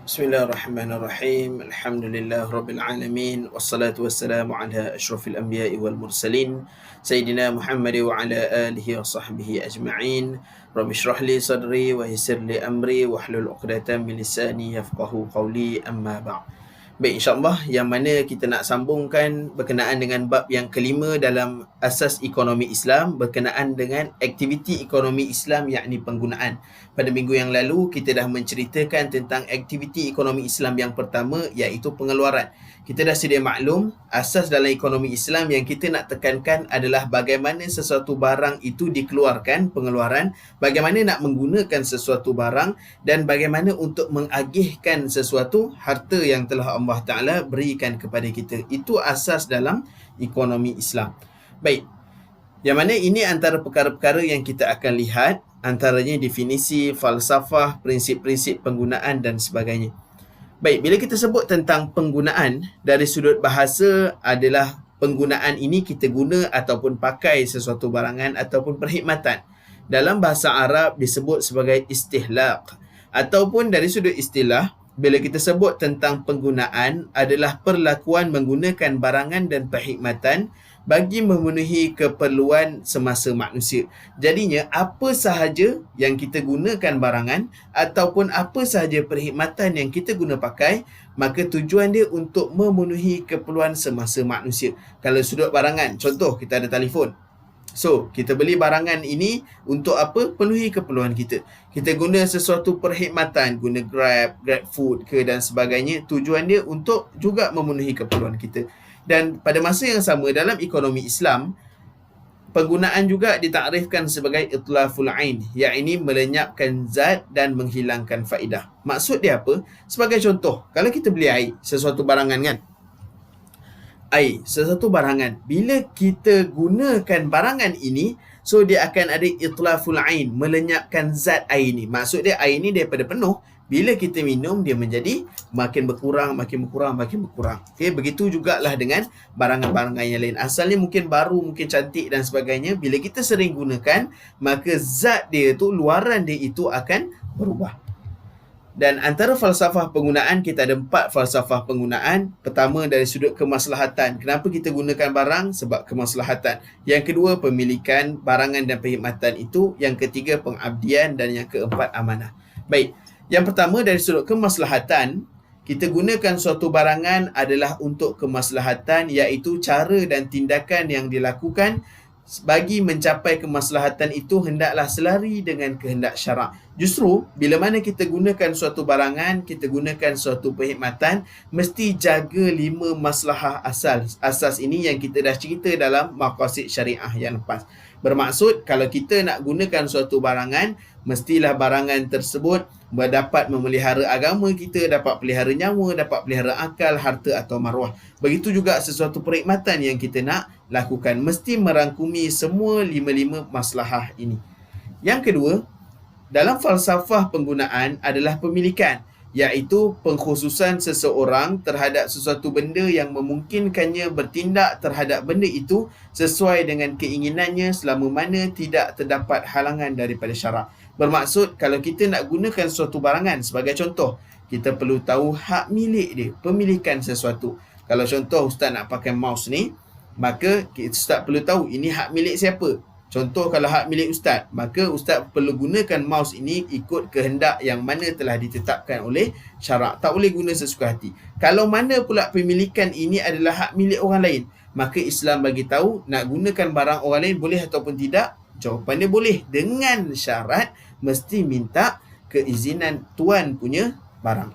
Bismillahirrahmanirrahim. Alhamdulillah rabbil alamin wassalatu wassalamu ala asyrafil anbiya'i wal mursalin sayyidina Muhammad wa ala alihi wa sahbihi ajma'in. Rabbi shrah li sadri wa yassir li amri wahlul 'uqdatam min lisani yafqahu qawli, amma ba'd. Baik, insya-Allah yang mana kita nak sambungkan berkenaan dengan bab yang kelima dalam asas ekonomi Islam, berkenaan dengan aktiviti ekonomi Islam, yakni penggunaan. Pada minggu yang lalu kita dah menceritakan tentang aktiviti ekonomi Islam yang pertama, iaitu pengeluaran. Kita dah sedia maklum asas dalam ekonomi Islam yang kita nak tekankan adalah bagaimana sesuatu barang itu dikeluarkan, pengeluaran, bagaimana nak menggunakan sesuatu barang, dan bagaimana untuk mengagihkan sesuatu harta yang telah Allah Ta'ala berikan kepada kita. Itu asas dalam ekonomi Islam. Baik, yang mana ini antara perkara-perkara yang kita akan lihat, antaranya definisi, falsafah, prinsip-prinsip penggunaan dan sebagainya. Baik, bila kita sebut tentang penggunaan dari sudut bahasa adalah penggunaan ini kita guna ataupun pakai sesuatu barangan ataupun perkhidmatan. Dalam bahasa Arab disebut sebagai istihlaq. Ataupun dari sudut istilah, bila kita sebut tentang penggunaan adalah perlakuan menggunakan barangan dan perkhidmatan bagi memenuhi keperluan semasa manusia. Jadinya, apa sahaja yang kita gunakan barangan ataupun apa sahaja perkhidmatan yang kita guna pakai, maka tujuan dia untuk memenuhi keperluan semasa manusia. Kalau sudut barangan, contoh kita ada telefon. So, kita beli barangan ini untuk apa? Penuhi keperluan kita. Kita guna sesuatu perkhidmatan, guna Grab Food ke dan sebagainya. Tujuan dia untuk juga memenuhi keperluan kita. Dan pada masa yang sama dalam ekonomi Islam, penggunaan juga ditakrifkan sebagai itlaful ain, iaitu melenyapkan zat dan menghilangkan faedah. Maksud dia apa? Sebagai contoh, kalau kita beli air, sesuatu barangan kan? Air, sesuatu barangan. Bila kita gunakan barangan ini, so dia akan ada itlaful ain, melenyapkan zat air ni. Maksud dia air ni daripada penuh, bila kita minum dia menjadi makin berkurang. Okey, begitu jugalah dengan barangan-barangan yang lain. Asalnya mungkin baru, mungkin cantik dan sebagainya. Bila kita sering gunakan, maka zat dia tu, luaran dia itu akan berubah. Dan antara falsafah penggunaan, kita ada 4 falsafah penggunaan. Pertama, dari sudut kemaslahatan. Kenapa kita gunakan barang? Sebab kemaslahatan. Yang kedua, pemilikan barangan dan perkhidmatan itu. Yang ketiga, pengabdian. Dan yang keempat, amanah. Baik, yang pertama dari sudut kemaslahatan, kita gunakan suatu barangan adalah untuk kemaslahatan, iaitu cara dan tindakan yang dilakukan bagi mencapai kemaslahatan itu hendaklah selari dengan kehendak syarak. Justru, bila mana kita gunakan suatu barangan, kita gunakan suatu perkhidmatan, mesti jaga 5 maslahah asas ini yang kita dah cerita dalam maqasid syariah yang lepas. Bermaksud, kalau kita nak gunakan suatu barangan, mestilah barangan tersebut dapat memelihara agama kita, dapat pelihara nyawa, dapat pelihara akal, harta atau maruah. Begitu juga sesuatu perkhidmatan yang kita nak lakukan, mesti merangkumi semua 5 maslahah ini. Yang kedua, dalam falsafah penggunaan adalah pemilikan, iaitu pengkhususan seseorang terhadap sesuatu benda yang memungkinkannya bertindak terhadap benda itu sesuai dengan keinginannya selama mana tidak terdapat halangan daripada syarak. Bermaksud, kalau kita nak gunakan suatu barangan, sebagai contoh, kita perlu tahu hak milik dia, pemilikan sesuatu. Kalau contoh Ustaz nak pakai mouse ni, maka Ustaz perlu tahu ini hak milik siapa. Contoh, kalau hak milik Ustaz, maka Ustaz perlu gunakan mouse ini ikut kehendak yang mana telah ditetapkan oleh syarak. Tak boleh guna sesuka hati. Kalau mana pula pemilikan ini adalah hak milik orang lain, maka Islam bagi tahu nak gunakan barang orang lain boleh ataupun tidak. Jawapannya boleh, dengan syarat mesti minta keizinan tuan punya barang.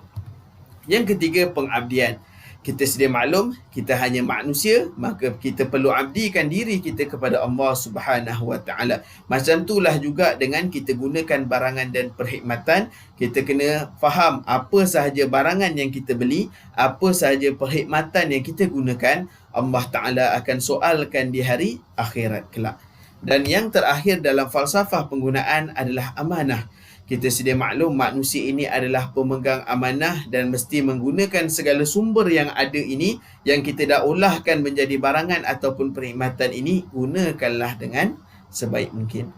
Yang ketiga, pengabdian. Kita sedia maklum, kita hanya manusia, maka kita perlu abdikan diri kita kepada Allah Subhanahu Wa Taala. Macam itulah juga dengan kita gunakan barangan dan perkhidmatan, kita kena faham apa sahaja barangan yang kita beli, apa sahaja perkhidmatan yang kita gunakan, Allah Taala akan soalkan di hari akhirat kelak. Dan yang terakhir dalam falsafah penggunaan adalah amanah. Kita sedia maklum manusia ini adalah pemegang amanah dan mesti menggunakan segala sumber yang ada ini, yang kita dah olahkan menjadi barangan ataupun perkhidmatan ini, gunakanlah dengan sebaik mungkin.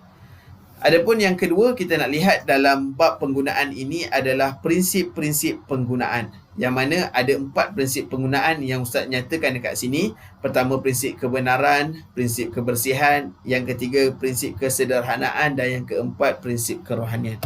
Adapun yang kedua, kita nak lihat dalam bab penggunaan ini adalah prinsip-prinsip penggunaan. Yang mana ada 4 prinsip penggunaan yang Ustaz nyatakan dekat sini. Pertama, prinsip kebenaran, prinsip kebersihan. Yang ketiga, prinsip kesederhanaan. Dan yang keempat, prinsip kerohanian.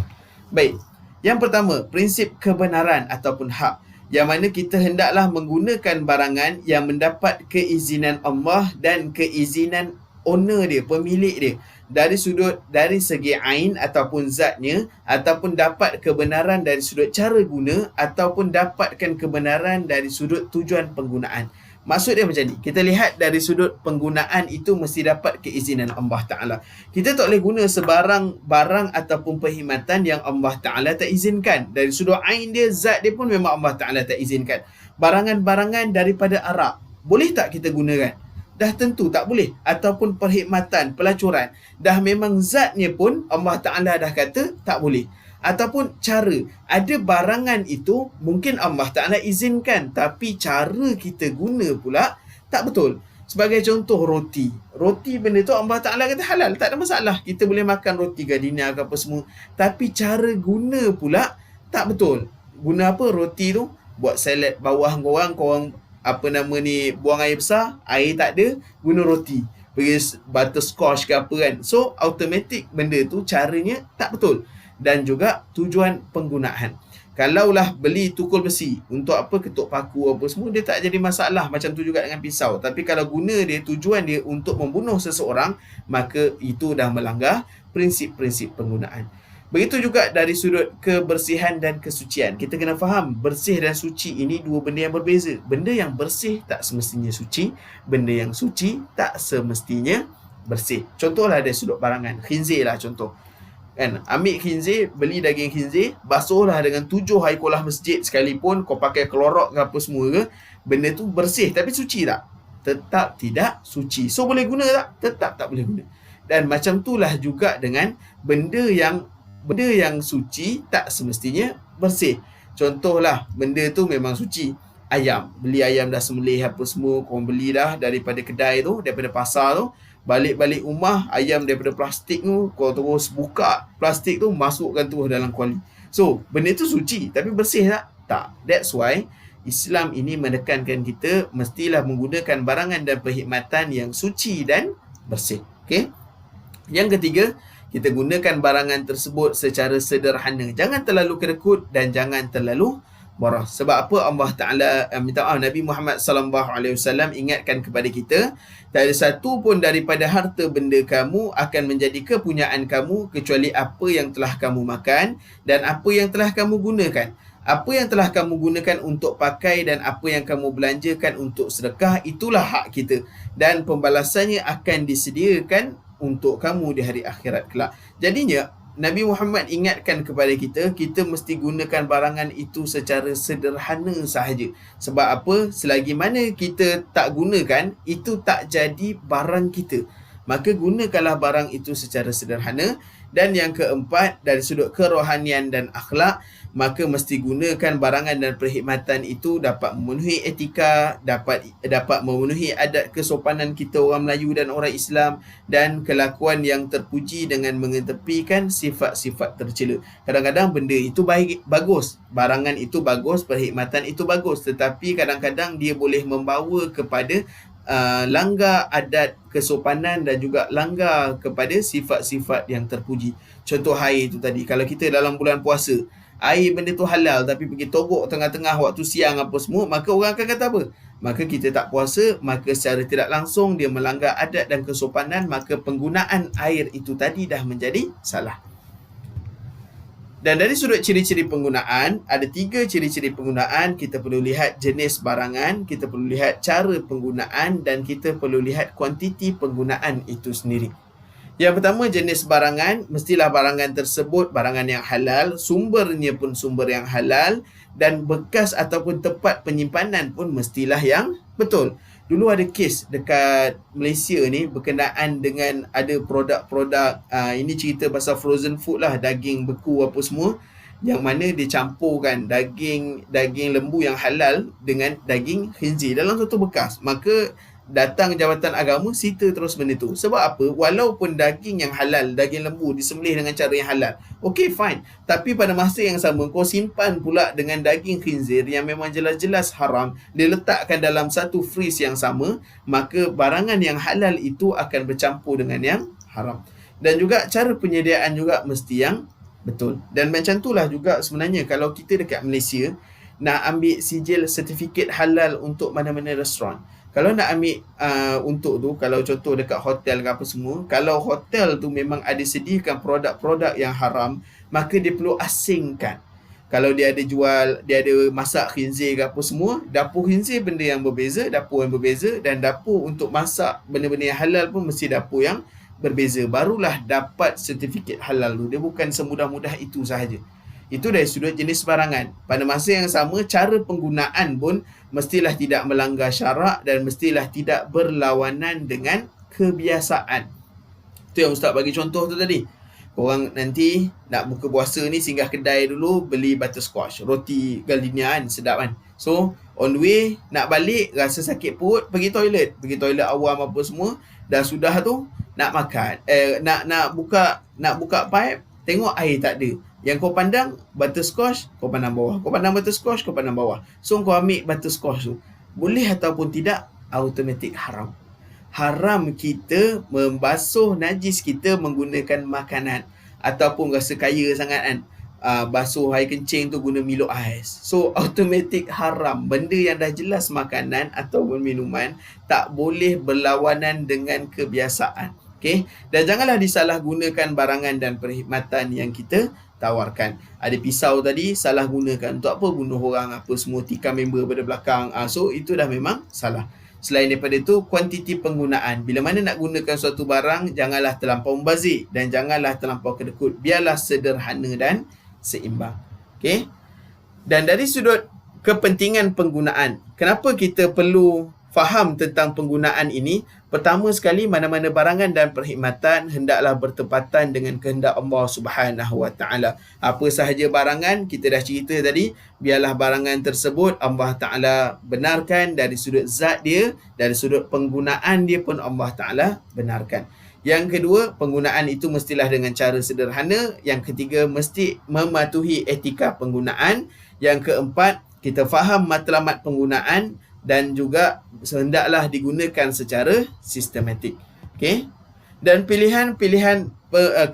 Baik, yang pertama, prinsip kebenaran ataupun hak. Yang mana kita hendaklah menggunakan barangan yang mendapat keizinan Allah dan keizinan owner dia, pemilik dia, dari segi ain ataupun zatnya, ataupun dapat kebenaran dari sudut cara guna, ataupun dapatkan kebenaran dari sudut tujuan penggunaan. Maksud dia macam ni, kita lihat dari sudut penggunaan itu mesti dapat keizinan Allah Ta'ala. Kita tak boleh guna sebarang barang ataupun perkhidmatan yang Allah Ta'ala tak izinkan. Dari sudut ain dia, zat dia pun memang Allah Ta'ala tak izinkan. Barangan-barangan daripada arak, boleh tak kita gunakan? Dah tentu tak boleh. Ataupun perkhidmatan, pelacuran, dah memang zatnya pun Allah Ta'ala dah kata tak boleh. Ataupun cara, ada barangan itu mungkin Allah Ta'ala izinkan, tapi cara kita guna pula tak betul. Sebagai contoh, roti. Roti benda tu Allah Ta'ala kata halal, tak ada masalah. Kita boleh makan roti gardenia ke apa semua. Tapi cara guna pula tak betul. Guna apa roti tu? Buat salad bawah korang buang air besar, air tak ada, guna roti, pergi butterscotch ke apa kan. So automatic benda tu caranya tak betul. Dan juga tujuan penggunaan, kalaulah beli tukul besi untuk apa, ketuk paku apa semua, dia tak jadi masalah. Macam tu juga dengan pisau. Tapi kalau guna dia, tujuan dia untuk membunuh seseorang, maka itu dah melanggar prinsip-prinsip penggunaan. Begitu juga dari sudut kebersihan dan kesucian. Kita kena faham, bersih dan suci ini dua benda yang berbeza. Benda yang bersih tak semestinya suci. Benda yang suci tak semestinya bersih. Contohlah dari sudut barangan. Khinzir lah contoh. Kan? Ambil khinzir, beli daging khinzir, basuhlah dengan 7 air kolah masjid sekalipun, kau pakai kelorok ke apa semua ke, benda tu bersih. Tapi suci tak? Tetap tidak suci. So boleh guna tak? Tetap tak boleh guna. Dan macam itulah juga dengan benda yang suci tak semestinya bersih. Contohlah, benda tu memang suci. Ayam, beli ayam dah sembelih apa semua, korang beli dah daripada kedai tu, daripada pasar tu, balik rumah, ayam daripada plastik tu, kau terus buka plastik tu, masukkan tu dalam kuali. So, benda tu suci, tapi bersih tak? Tak. That's why Islam ini menekankan kita mestilah menggunakan barangan dan perkhidmatan yang suci dan bersih. Okay? Yang ketiga, kita gunakan barangan tersebut secara sederhana. Jangan terlalu kerekut dan jangan terlalu murah. Sebab apa? Allah Ta'ala, Nabi Muhammad SAW ingatkan kepada kita, tak ada satu pun daripada harta benda kamu akan menjadi kepunyaan kamu kecuali apa yang telah kamu makan dan apa yang telah kamu gunakan. Apa yang telah kamu gunakan untuk pakai dan apa yang kamu belanjakan untuk sedekah, itulah hak kita. Dan pembalasannya akan disediakan untuk kamu di hari akhirat kelak. Jadinya, Nabi Muhammad ingatkan kepada kita, kita mesti gunakan barangan itu secara sederhana sahaja. Sebab apa? Selagi mana kita tak gunakan, itu tak jadi barang kita. Maka gunakanlah barang itu secara sederhana. Dan yang keempat, dari sudut kerohanian dan akhlak, maka mesti gunakan barangan dan perkhidmatan itu dapat memenuhi etika, dapat memenuhi adat kesopanan kita orang Melayu dan orang Islam, dan kelakuan yang terpuji dengan mengetepikan sifat-sifat tercela. Kadang-kadang benda itu bagus, barangan itu bagus, perkhidmatan itu bagus, tetapi kadang-kadang dia boleh membawa kepada langgar adat kesopanan dan juga langgar kepada sifat-sifat yang terpuji. Contoh air tu tadi, kalau kita dalam bulan puasa, air benda tu halal tapi pergi togok tengah-tengah waktu siang apa semua, maka orang akan kata apa? Maka kita tak puasa, maka secara tidak langsung dia melanggar adat dan kesopanan, maka penggunaan air itu tadi dah menjadi salah. Dan dari sudut ciri-ciri penggunaan, ada 3 ciri-ciri penggunaan. Kita perlu lihat jenis barangan, kita perlu lihat cara penggunaan, dan kita perlu lihat kuantiti penggunaan itu sendiri. Yang pertama, jenis barangan, mestilah barangan tersebut barangan yang halal, sumbernya pun sumber yang halal, dan bekas ataupun tempat penyimpanan pun mestilah yang betul. Dulu ada kes dekat Malaysia ni berkenaan dengan ada produk-produk, ini cerita pasal frozen food lah, daging beku apa semua, yang mana dia campurkan daging lembu yang halal dengan daging khinzir dalam satu bekas. Maka datang jabatan agama, sita terus benda tu. Sebab apa? Walaupun daging yang halal, daging lembu disembelih dengan cara yang halal, okay, fine. Tapi pada masa yang sama, kau simpan pula dengan daging khinzir yang memang jelas-jelas haram, dia letakkan dalam satu freeze yang sama, maka barangan yang halal itu akan bercampur dengan yang haram. Dan juga cara penyediaan juga mesti yang betul. Dan macam itulah juga sebenarnya kalau kita dekat Malaysia nak ambil sijil sertifikat halal untuk mana-mana restoran. Kalau nak ambil untuk tu, kalau contoh dekat hotel ke apa semua, kalau hotel tu memang ada sediakan produk-produk yang haram, maka dia perlu asingkan. Kalau dia ada jual, dia ada masak khinzir ke apa semua, dapur khinzir benda yang berbeza, dapur yang berbeza, dan dapur untuk masak benda-benda yang halal pun mesti dapur yang berbeza. Barulah dapat sertifikat halal tu. Dia bukan semudah-mudah itu sahaja. Itu dari sudut jenis barangan. Pada masa yang sama, cara penggunaan pun mestilah tidak melanggar syarak dan mestilah tidak berlawanan dengan kebiasaan. Itu yang Ustaz bagi contoh tu tadi. Korang nanti nak buka puasa ni singgah kedai dulu, beli butterscotch, roti gardenia kan, sedap kan. So, on the way, nak balik, rasa sakit perut, pergi toilet awam apa semua. Dah sudah tu, nak makan, nak buka pipe, tengok air tak ada. Yang kau pandang butterscotch, kau pandang bawah. Kau pandang butterscotch, kau pandang bawah. So kau ambil butterscotch tu. Boleh ataupun tidak, automatik haram. Haram kita membasuh najis kita menggunakan makanan. Ataupun rasa kaya sangat kan, basuh air kencing tu guna Milo Ice. So automatik haram. Benda yang dah jelas makanan ataupun minuman tak boleh berlawanan dengan kebiasaan. Okay? Dan janganlah disalahgunakan barangan dan perkhidmatan yang kita tawarkan. Ada pisau tadi, salah gunakan untuk apa? Bunuh orang apa semua, tikam member pada belakang. So itu dah memang salah. Selain daripada itu, kuantiti penggunaan. Bila mana nak gunakan suatu barang, janganlah terlampau membazir dan janganlah terlampau kedekut. Biarlah sederhana dan seimbang. Okay? Dan dari sudut kepentingan penggunaan, kenapa kita perlu faham tentang penggunaan ini? Pertama sekali, mana-mana barangan dan perkhidmatan hendaklah bertepatan dengan kehendak Allah Subhanahu Wa Taala. Apa sahaja barangan, kita dah cerita tadi, biarlah barangan tersebut Allah Taala benarkan dari sudut zat dia, dari sudut penggunaan dia pun Allah Taala benarkan. Yang kedua, penggunaan itu mestilah dengan cara sederhana. Yang ketiga, mesti mematuhi etika penggunaan. Yang keempat, kita faham matlamat penggunaan dan juga hendaklah digunakan secara sistematik. Okay? Dan pilihan-pilihan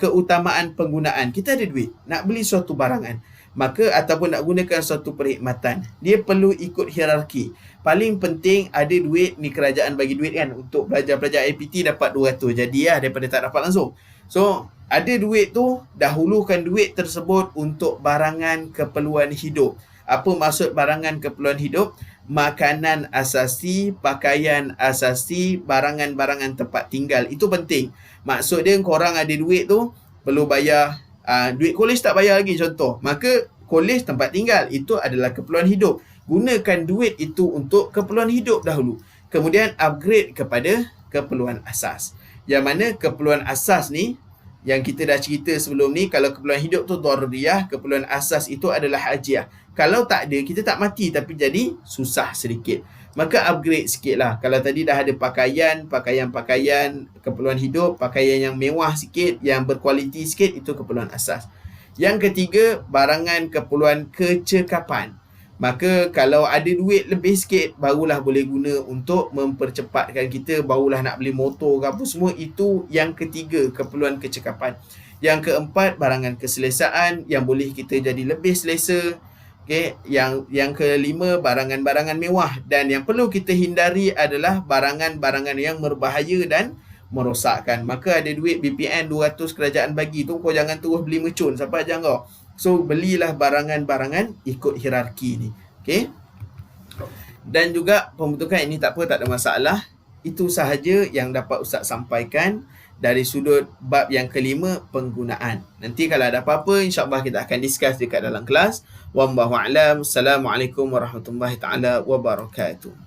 keutamaan penggunaan. Kita ada duit nak beli suatu barangan, maka ataupun nak gunakan suatu perkhidmatan, dia perlu ikut hierarki. Paling penting ada duit, ni kerajaan bagi duit kan, untuk pelajar-pelajar IPT dapat 200, jadi daripada tak dapat langsung. So ada duit tu, dahulukan duit tersebut untuk barangan keperluan hidup. Apa maksud barangan keperluan hidup? Makanan asasi, pakaian asasi, barangan-barangan tempat tinggal. Itu penting. Maksud dia korang ada duit tu, perlu bayar duit kolej tak bayar lagi contoh. Maka kolej, tempat tinggal, itu adalah keperluan hidup. Gunakan duit itu untuk keperluan hidup dahulu. Kemudian upgrade kepada keperluan asas. Yang mana keperluan asas ni, yang kita dah cerita sebelum ni, kalau keperluan hidup tu daruriyah, keperluan asas itu adalah hajiah. Kalau tak ada, kita tak mati tapi jadi susah sedikit. Maka upgrade sikit lah. Kalau tadi dah ada pakaian keperluan hidup, pakaian yang mewah sikit, yang berkualiti sikit, itu keperluan asas. Yang ketiga, barangan keperluan kecekapan. Maka kalau ada duit lebih sikit, barulah boleh guna untuk mempercepatkan kita, barulah nak beli motor ke apa semua. Itu yang ketiga, keperluan kecekapan. Yang keempat, barangan keselesaan yang boleh kita jadi lebih selesa. Okay. Yang kelima, barangan-barangan mewah. Dan yang perlu kita hindari adalah barangan-barangan yang berbahaya dan merosakkan. Maka ada duit BPN 200 kerajaan bagi tu, kau jangan terus beli mercun sampai ajar kau. So belilah barangan-barangan ikut hierarki ni. Okay. Dan juga pembentukan ini tak apa, tak ada masalah. Itu sahaja yang dapat Ustaz sampaikan dari sudut bab yang kelima, penggunaan. Nanti kalau ada apa-apa, insya-Allah kita akan discuss dekat dalam kelas. Wallahu a'lam. Assalamualaikum warahmatullahi taala wabarakatuh.